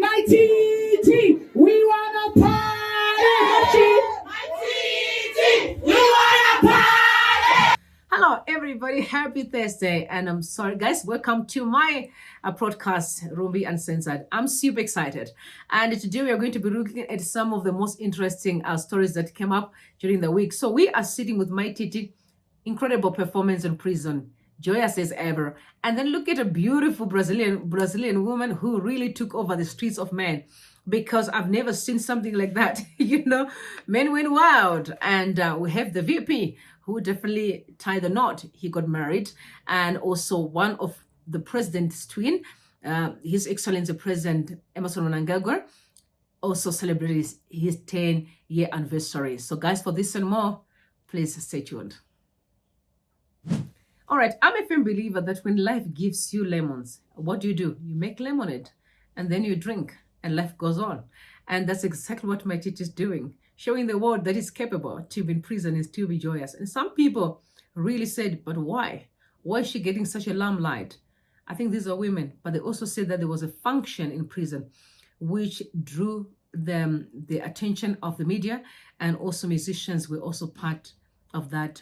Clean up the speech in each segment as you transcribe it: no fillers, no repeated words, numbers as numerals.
Mai Titi, we wanna party. Hello everybody, happy Thursday, and I'm sorry guys, welcome to my broadcast Ruby Uncensored. I'm super excited, and today we are going to be looking at some of the most interesting stories that came up during the week. So we are sitting with Mai Titi, incredible performance in prison, joyous as ever, and then look at a beautiful Brazilian woman who really took over the streets of men, because I've never seen something like that. You know, men went wild. And we have the VP who definitely tied the knot. He got married, and also one of the president's twin, His Excellency President Emmerson Mnangagwa, also celebrated his 10-year anniversary. So guys, for this and more, please stay tuned. All right, I'm a firm believer that when life gives you lemons, what do? You make lemonade, and then you drink, and life goes on. And that's exactly what Mai Titi is doing, showing the world that it's capable to be in prison and still be joyous. And some people really said, but why? Why is she getting such a limelight? I think these are women, but they also said that there was a function in prison which drew the attention of the media, and also musicians were also part of that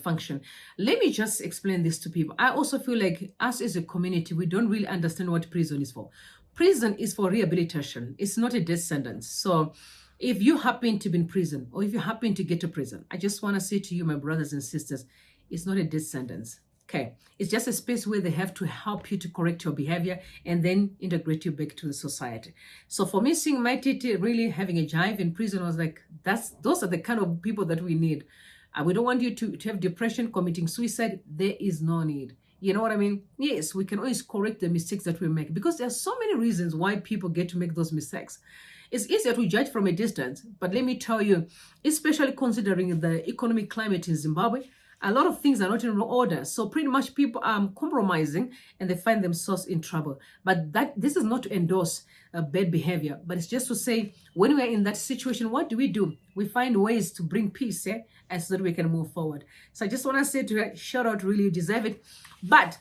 function. Let me just explain this to people. I also feel like us as a community, we don't really understand what prison is for. Prison is for rehabilitation. It's not a death sentence. So if you happen to be in prison, or if you happen to get to prison, I just want to say to you, my brothers and sisters, it's not a death sentence. Okay, it's just a space where they have to help you to correct your behavior and then integrate you back to the society. So for me, seeing Mai Titi really having a jive in prison, I was like, those are the kind of people that we need. We don't want you to have depression, committing suicide. There is no need. You know what I mean? Yes, we can always correct the mistakes that we make, because there are so many reasons why people get to make those mistakes. It's easier to judge from a distance, but let me tell you, especially considering the economic climate in Zimbabwe, a lot of things are not in order. So pretty much people are compromising and they find themselves in trouble. But this is not to endorse bad behavior, but it's just to say, when we're in that situation, what do? We find ways to bring peace, and so that we can move forward. So I just want to say to her, shout out, really, you deserve it. But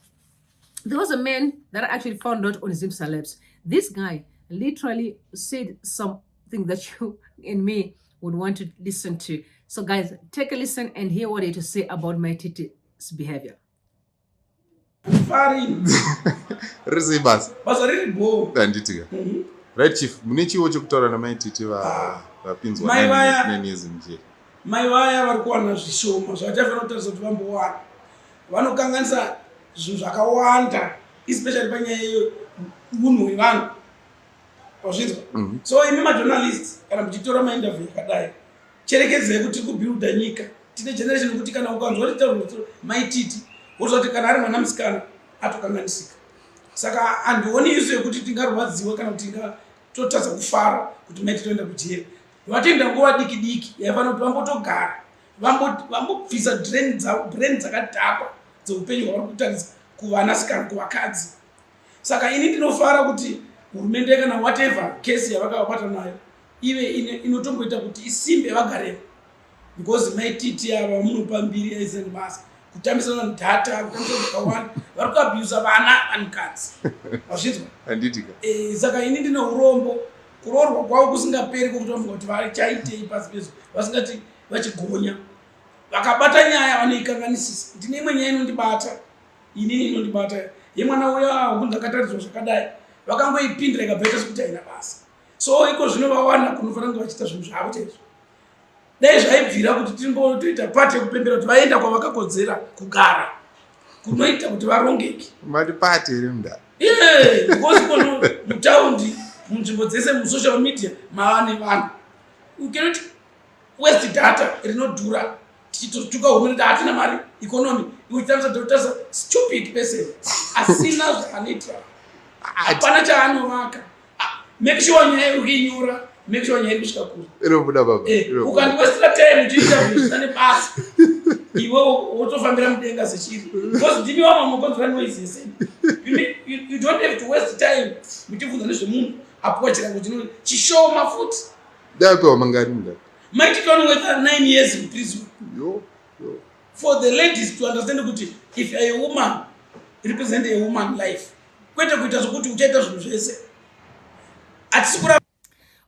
there was a man that I actually found out on Zim Celebs. This guy literally said something that you and me would want to listen to. So guys, take a listen and hear what he had to say about Mai Titi's behavior. Right, Chief, munichiwo chokutaura na Mai Titi vapinzwa nenezimje. Mai vaya vari kuwana zvishoma zvavachafanira kutarisa kuti vambowana. Vanokanganisa zvinhu zvakawanda, especially panyaya yeunhu hwevanhu. Wazvinzwa? So imi majournalists kana muchitora mainterview yakadai, cherekedzei kuti kubuilda nyika. Tine generation yekuti kana ukanzwa kuti taura Mai Titi, woziva kuti kana ari mwana musikana atokanganisika. Saka handioni isu yekuti tingarwadziwa kana kuti tingatotadza kufara kuti Mai Titi oenda kujeri. Vatoenda nguva diki yaifanira kuti vambotogara, vambobvisa brain dzakadhakwa dzeupenyu hwavari kutarisa kuvanasikana, kuvakadzi. Saka ini ndinofara kuti hurumende kana whatever case yavakavabata nayo ive inotomboita kuti isimbe vagaremo, because Mai Titi ava munopa mbiri aisani basa kutambisana ndata, kutambisana zvakawanda, vari kuabhusa vana vanhukadzi. Wazvinzwa? Handitika. Saka ini ndine urombo, kuroorwa kwavo kusingaperi kwokuti vafunga kuti vachaitei pasi pezu, vasingati vachigonya. Vakabata nyaya vanoikanganisisa. Ndine imwe nyaya inondibata, inini inondibata, yemwana uya hunhu akataridzwa zvakadai, vakangoipindira ikabva sekuti haina basa. So iko zvino vawana kunofanira kunge vachiita zvinhu zvavo chaizvo. Dai zvaibvira kuti timbotoita pati yekupembera kuti vaenda kwavakakodzera kugara, kunoita kuti varongeke. Mati pati here mudaro. Because kono mutaundi, munzvimbo dzese musocial media mava nevanhu. You cannot waste data rinodhura tichituka humwe kuti hatina mari economy. Iwe titamisa stupid person. asina zvakanoitira hapana chaanovaka. Make sure nyaya iri kuinyora, make sure nyaya iri kusvika kure. Inobuda baba. Ukandiwestera time uchiita zvinhu zvisina nebasa, iwe wotofambira mudenga sechiri. Because ndimi wamamukonzera noizese. You don't have to waste time muchibvunza nezvemunhu apuwa chirango chinoti chishoma futi. Ndapewa mangari mudaka. Mai Titi waited 9 years in prison. Yo. For the ladies to understand that if you are a woman, represent a woman life.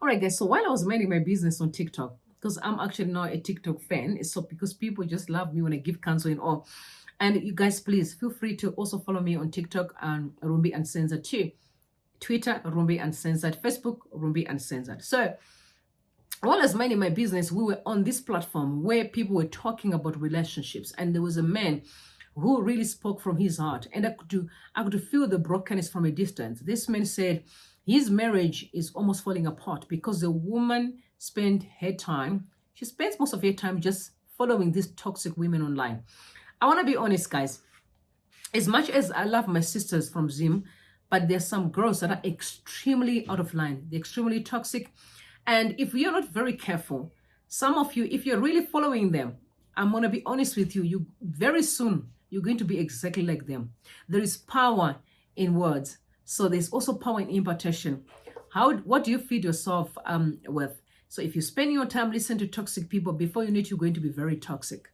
Alright guys, so while I was minding my business on TikTok, because I'm actually not a TikTok fan, so because people just love me when I give counsel and all. And you guys, please feel free to also follow me on TikTok and Rumbi Uncensored too. Twitter, Rumbi Uncensored. Facebook, Rumbi Uncensored. So while I was minding my business, we were on this platform where people were talking about relationships, and there was a man who really spoke from his heart, and I could feel the brokenness from a distance. This man said his marriage is almost falling apart because the woman spends most of her time just following these toxic women online. I want to be honest, guys. As much as I love my sisters from Zim, but there's some girls that are extremely out of line. They're extremely toxic. And if you're not very careful, some of you, if you're really following them, I'm going to be honest with you, very soon, you're going to be exactly like them. There is power in words. So there's also power in impartation. What do you feed yourself with? So if you spend your time listening to toxic people, before you know it, you're going to be very toxic.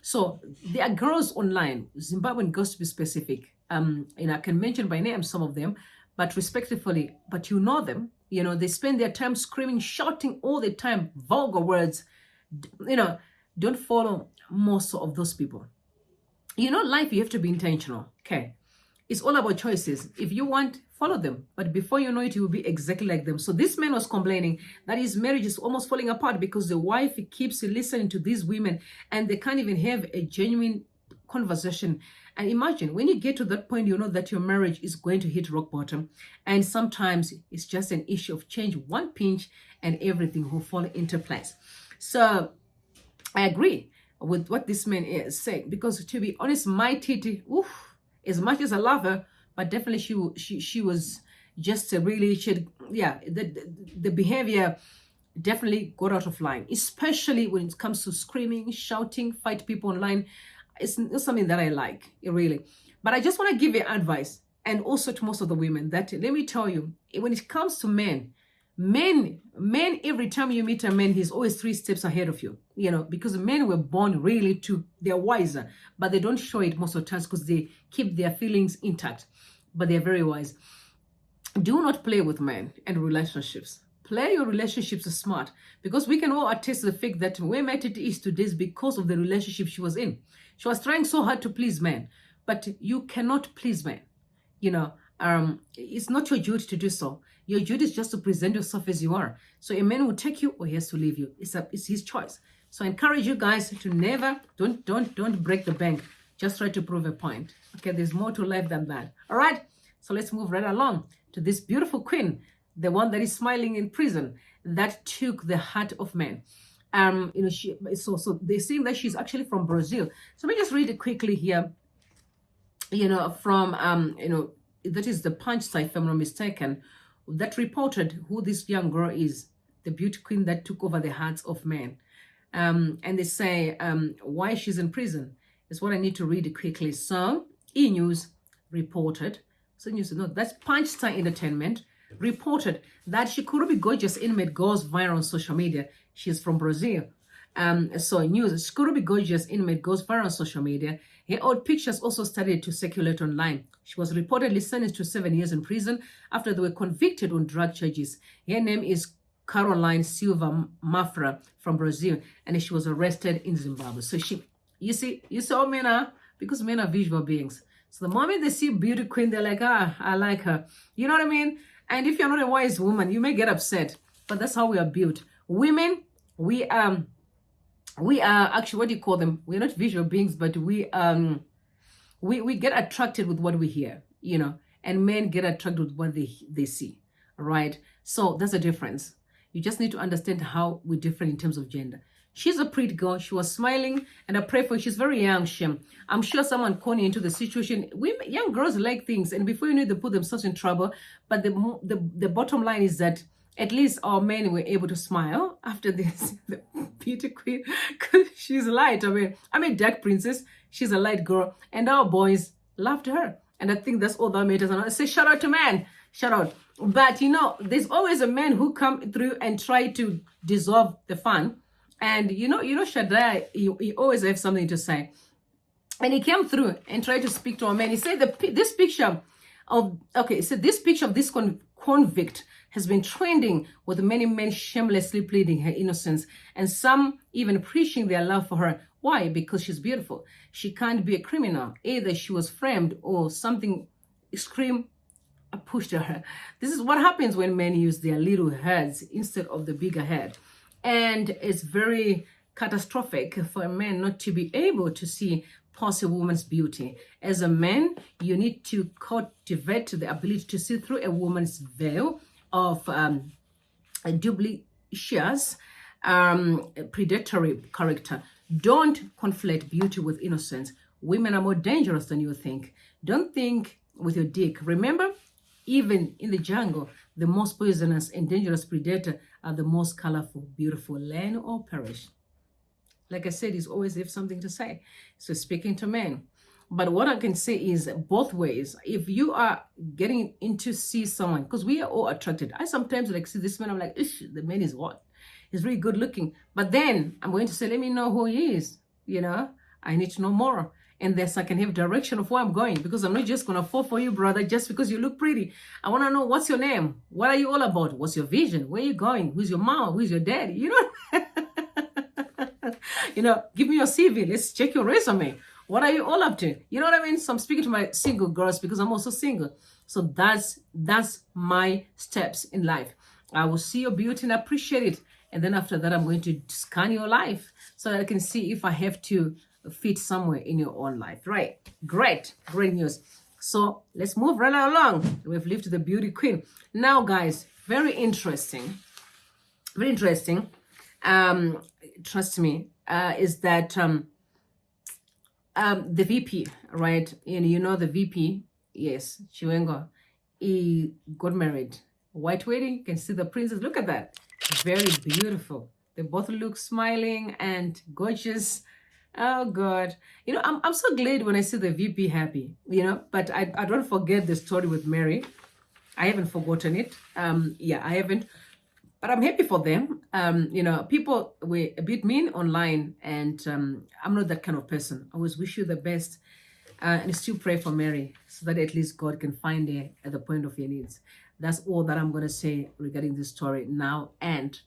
So there are girls online, Zimbabwean girls to be specific. I can mention by name some of them, but respectfully, but you know them. They spend their time screaming, shouting all the time, vulgar words. Don't follow most of those people. Life, you have to be intentional, okay? It's all about choices. If you want, follow them. But before you know it, you will be exactly like them. So this man was complaining that his marriage is almost falling apart because the wife keeps listening to these women and they can't even have a genuine conversation. And imagine when you get to that point, you know that your marriage is going to hit rock bottom. And sometimes it's just an issue of change one pinch and everything will fall into place. So I agree with what this man is saying, because to be honest, Mai Titi, as much as I love her, but definitely she was just really, the behavior definitely got out of line, especially when it comes to screaming, shouting, fight people online. It's not something that I like, really. But I just want to give you advice, and also to most of the women, that let me tell you, when it comes to men, every time you meet a man, he's always 3 steps ahead of you, because men were born really they're wiser, but they don't show it most of the times because they keep their feelings intact, but they're very wise. Do not play with men and relationships. Play your relationships smart, because we can all attest to the fact that where Mai Titi is today is because of the relationship she was in. She was trying so hard to please men, but you cannot please men. It's not your duty to do so. Your duty is just to present yourself as you are. So a man will take you or he has to leave you. It's his choice. So I encourage you guys to never, don't break the bank. Just try to prove a point. Okay, there's more to life than that. All right, so let's move right along to this beautiful queen, the one that is smiling in prison, that took the heart of men. So they're saying that she's actually from Brazil. So let me just read it quickly here. From that is the Punch site, if I'm not mistaken, that reported who this young girl is, the beauty queen that took over the hearts of men. And they say why she's in prison is what I need to read quickly. So E-News reported, that's Punch Star Entertainment, reported that Shikurubi Gorgeous inmate goes viral on social media. She's from Brazil. So news, Shikurubi Gorgeous inmate goes viral on social media. Her old pictures also started to circulate online. She was reportedly sentenced to 7 years in prison after they were convicted on drug charges. Her name is Caroline Silva Mafra from Brazil, and she was arrested in Zimbabwe. So you see how men are, because men are visual beings. So the moment they see beauty queen, they're like, I like her. You know what I mean? And if you're not a wise woman, you may get upset, but that's how we are built. Women, we are actually, what do you call them? We're not visual beings, but we get attracted with what we hear, and men get attracted with what they see, right? So that's a difference. You just need to understand how we're different in terms of gender. She's a pretty girl. She was smiling, and I pray for her. She's very young. I'm sure someone corny into the situation. Young girls like things, and before you know it, they put themselves in trouble. But the bottom line is that at least our men were able to smile after this. The beauty queen, because she's light. I mean, dark princess. She's a light girl, and our boys loved her. And I think that's all that matters. And I say shout out to man, shout out. But you know, there's always a man who come through and try to dissolve the fun. And you know, Shaddai, he always have something to say. And he came through and tried to speak to a man. He said this picture of this convict has been trending, with many men shamelessly pleading her innocence, and some even preaching their love for her. Why? Because she's beautiful. She can't be a criminal. Either she was framed or something extreme pushed her. This is what happens when men use their little heads instead of the bigger head. And it's very catastrophic for a man not to be able to see past a woman's beauty. As a man, you need to cultivate the ability to see through a woman's veil of duplicitous, predatory character. Don't conflate beauty with innocence. Women are more dangerous than you think. Don't think with your dick. Remember, even in the jungle, the most poisonous and dangerous predator are the most colorful, beautiful. Learn or perish. Like I said, he's always have something to say. So speaking to men. But what I can say is both ways. If you are getting into see someone, because we are all attracted. I sometimes like see this man, I'm like, ish, the man is what? He's really good looking. But then I'm going to say, let me know who he is. You know, I need to know more. And thus I can have direction of where I'm going, because I'm not just going to fall for you, brother, just because you look pretty. I want to know, what's your name? What are you all about? What's your vision? Where are you going? Who's your mom? Who's your daddy? You know, give me your CV. Let's check your resume. What are you all up to? You know what I mean? So I'm speaking to my single girls because I'm also single. So that's my steps in life. I will see your beauty and appreciate it. And then after that, I'm going to scan your life so that I can see if I have to fit somewhere in your own life. Right? Great news. So let's move right along. We've lifted the beauty queen. Now, guys, very interesting. Trust me, is that the VP, right? And you know the VP, yes, Chiwengo, he got married. White wedding, you can see the princess. Look at that. Very beautiful. They both look smiling and gorgeous. Oh God. You know, I'm so glad when I see the VP happy, but I don't forget the story with Mary. I haven't forgotten it. I haven't. But I'm happy for them. People were a bit mean online, and I'm not that kind of person. I always wish you the best, and still pray for Mary so that at least God can find her at the point of your needs. That's all that I'm going to say regarding this story now. And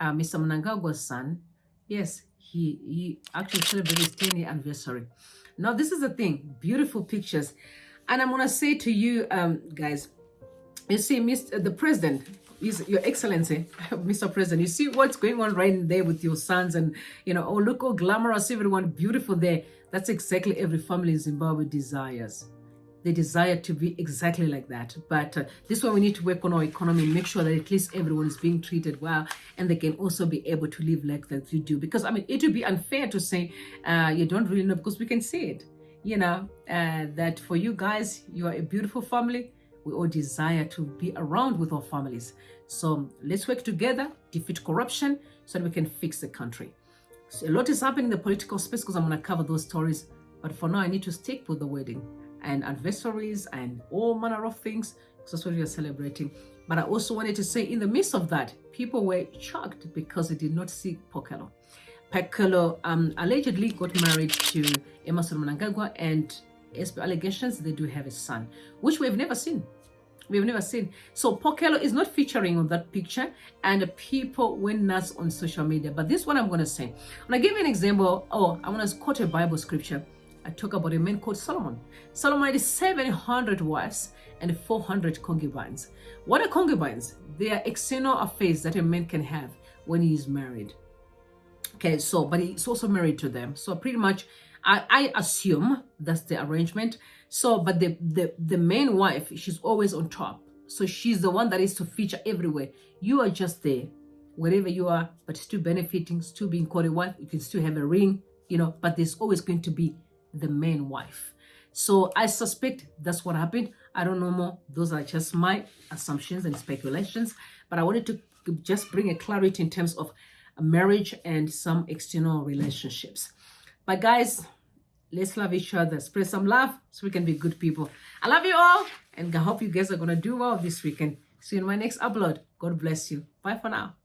Mr. Mnangagwa's son, yes, he actually celebrated his 10-year anniversary. Now, this is the thing, beautiful pictures. And I'm going to say to you, guys, you see, the president, Your Excellency, Mr. President, you see what's going on right there with your sons, and oh, look how glamorous, everyone beautiful there. That's exactly every family in Zimbabwe desires. They desire to be exactly like that. But this is why we need to work on our economy and make sure that at least everyone is being treated well, and they can also be able to live like that you do. Because it would be unfair to say you don't really know, because we can see it. That for you guys, you are a beautiful family. We all desire to be around with our families. So let's work together, defeat corruption, so that we can fix the country. So a lot is happening in the political space, because I'm going to cover those stories. But for now, I need to stick with the wedding and anniversaries and all manner of things, because that's what we are celebrating. But I also wanted to say, in the midst of that, people were shocked because they did not see Pokello. Pokello allegedly got married to Emmerson Mnangagwa, and as per allegations, they do have a son, which we have never seen. We've never seen. So Pokello is not featuring on that picture, and people went nuts on social media. But this one I'm going to say. When I give you an example, I want to quote a Bible scripture. I talk about a man called Solomon. Solomon had 700 wives and 400 concubines. What are concubines? They are external affairs that a man can have when he is married. Okay, but he's also married to them. So pretty much, I assume that's the arrangement. So, but the main wife, she's always on top. So she's the one that is to feature everywhere. You are just there wherever you are, but still benefiting, still being called a wife. You can still have a ring, you know, but there's always going to be the main wife. So I suspect that's what happened. I don't know more. Those are just my assumptions and speculations, but I wanted to just bring a clarity in terms of marriage and some external relationships. But guys, let's love each other. Spread some love so we can be good people. I love you all, and I hope you guys are going to do well this weekend. See you in my next upload. God bless you. Bye for now.